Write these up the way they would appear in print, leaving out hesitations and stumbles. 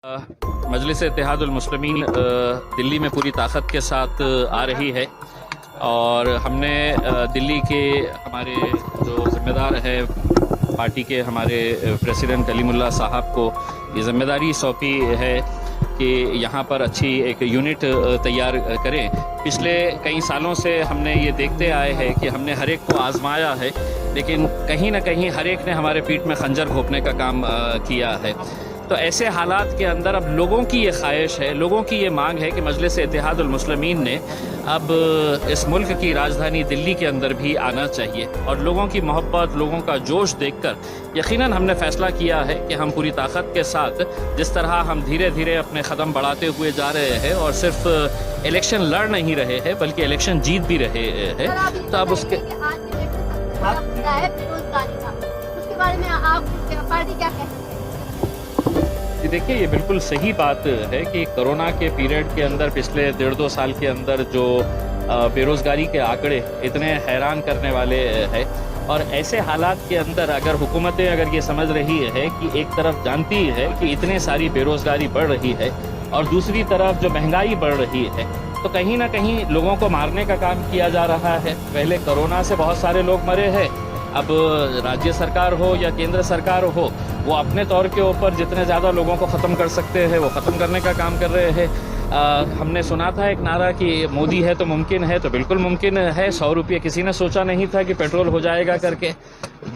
मजलिस इत्तेहादुल मुस्लिमीन दिल्ली में पूरी ताकत के साथ आ रही है और हमने दिल्ली के हमारे जो ज़िम्मेदार है पार्टी के हमारे प्रेसिडेंट कलीमुल्लाह साहब को ये ज़िम्मेदारी सौंपी है कि यहाँ पर अच्छी एक यूनिट तैयार करें। पिछले कई सालों से हमने ये देखते आए हैं कि हमने हर एक को आजमाया है, लेकिन कहीं ना कहीं हर एक ने हमारे पीठ में खंजर घोंपने का काम किया है। तो ऐसे हालात के अंदर अब लोगों की ये ख्वाहिश है, लोगों की ये मांग है कि मजलिस इत्तेहादुल मुस्लिमीन ने अब इस मुल्क की राजधानी दिल्ली के अंदर भी आना चाहिए और लोगों की मोहब्बत, लोगों का जोश देखकर यकीनन हमने फ़ैसला किया है कि हम पूरी ताकत के साथ जिस तरह हम धीरे धीरे अपने कदम बढ़ाते हुए जा रहे हैं और सिर्फ इलेक्शन लड़ नहीं रहे हैं बल्कि इलेक्शन जीत भी रहे हैं, तो अब उसके बारे में आप पार्टी क्या कहते हैं? देखिए, ये बिल्कुल सही बात है कि कोरोना के पीरियड के अंदर पिछले 1.5-2 साल के अंदर जो बेरोज़गारी के आंकड़े इतने हैरान करने वाले हैं और ऐसे हालात के अंदर अगर हुकूमतें अगर ये समझ रही है कि एक तरफ जानती है कि इतने सारी बेरोज़गारी बढ़ रही है और दूसरी तरफ जो महंगाई बढ़ रही है, तो कहीं ना कहीं लोगों को मारने का काम किया जा रहा है। पहले कोरोना से बहुत सारे लोग मरे हैं, अब राज्य सरकार हो या केंद्र सरकार हो, वो अपने तौर के ऊपर जितने ज़्यादा लोगों को ख़त्म कर सकते हैं वो ख़त्म करने का काम कर रहे हैं। हमने सुना था एक नारा कि मोदी है तो मुमकिन है, तो बिल्कुल मुमकिन है। 100 रुपये किसी ने सोचा नहीं था कि पेट्रोल हो जाएगा करके,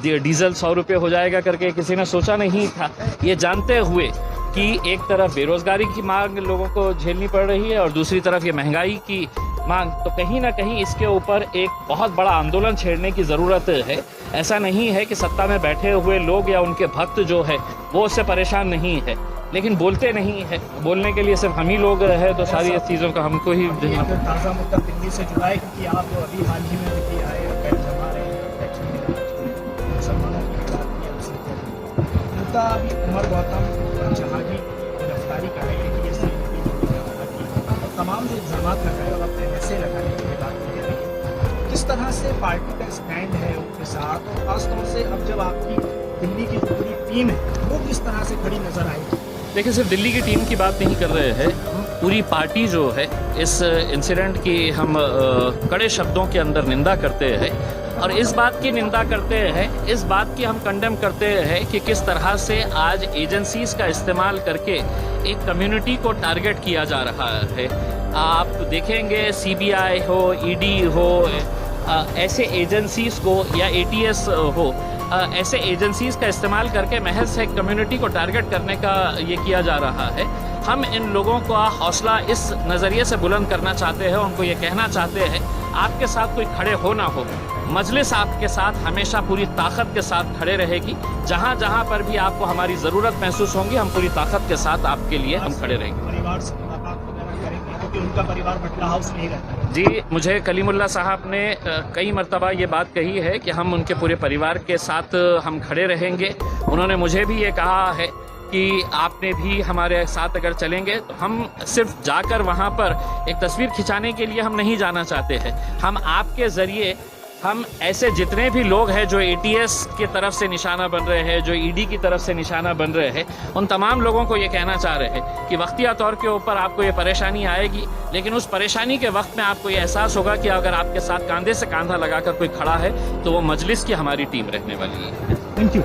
डीजल 100 रुपये हो जाएगा करके किसी ने सोचा नहीं था। ये जानते हुए कि एक तरफ बेरोज़गारी की मांग लोगों को झेलनी पड़ रही है और दूसरी तरफ ये महंगाई की मांग, तो कहीं ना कहीं इसके ऊपर एक बहुत बड़ा आंदोलन छेड़ने की ज़रूरत है। ऐसा नहीं है कि सत्ता में बैठे हुए लोग या उनके भक्त जो है वो उससे परेशान नहीं है, लेकिन बोलते नहीं है। बोलने के लिए सिर्फ हम ही लोग हैं, तो सारी चीज़ों का हमको ही ताज़ा मुद्दा दिल्ली से जुड़ा है क्योंकि आप अभी हाल ही में देखिए आए जमा रहे हैं मुसलमानों की मुद्दा अभी उमर गौतम जहाँ की गिरफ्तारी का है कि ये तमाम जो इल्ज़ाम लगाए और अपने ऐसे लगाने की बात की है, किस तरह से पार्टी का स्टैंड है उनके साथ और ख़ासतौर से अब जब आपकी दिल्ली की जो पूरी टीम है वो किस तरह से खड़ी नजर आएगी? देखिए, सिर्फ दिल्ली की टीम की बात नहीं कर रहे हैं, पूरी पार्टी जो है इस इंसिडेंट की हम कड़े शब्दों के अंदर निंदा करते हैं और इस बात की निंदा करते हैं, इस बात की हम कंडेम करते हैं कि किस तरह से आज एजेंसीज़ का इस्तेमाल करके एक कम्युनिटी को टारगेट किया जा रहा है। आप देखेंगे सीबीआई हो, ईडी हो, ऐसे एजेंसीज़ को या एटीएस हो, ऐसे एजेंसीज़ का इस्तेमाल करके महज एक कम्युनिटी को टारगेट करने का ये किया जा रहा है। हम इन लोगों का हौसला इस नज़रिए से बुलंद करना चाहते हैं, उनको ये कहना चाहते हैं आपके साथ कोई खड़े हो ना हो, मजलिस आपके साथ हमेशा पूरी ताकत के साथ खड़े रहेगी। जहाँ जहाँ पर भी आपको हमारी ज़रूरत महसूस होगी, हम पूरी ताकत के साथ आपके लिए हम खड़े रहेंगे। परिवार से मुलाकात वगैरह करेंगे क्योंकि उनका परिवार बटला हाउस नहीं रहता है। जी, मुझे कलीमुल्लाह साहब ने कई मरतबा ये बात कही है कि हम उनके पूरे परिवार के साथ हम खड़े रहेंगे। उन्होंने मुझे भी ये कहा है कि आपने भी हमारे साथ अगर चलेंगे, तो हम सिर्फ जाकर वहाँ पर एक तस्वीर खिंचाने के लिए हम नहीं जाना चाहते हैं। हम आपके ज़रिए हम ऐसे जितने भी लोग हैं जो एटीएस की तरफ से निशाना बन रहे हैं, जो ईडी की तरफ से निशाना बन रहे हैं, उन तमाम लोगों को ये कहना चाह रहे हैं कि वक्तिया तौर के ऊपर आपको ये परेशानी आएगी, लेकिन उस परेशानी के वक्त में आपको ये एहसास होगा कि अगर आपके साथ कंधे से कंधा लगाकर कोई खड़ा है तो वो मजलिस की हमारी टीम रहने वाली है। Thank you.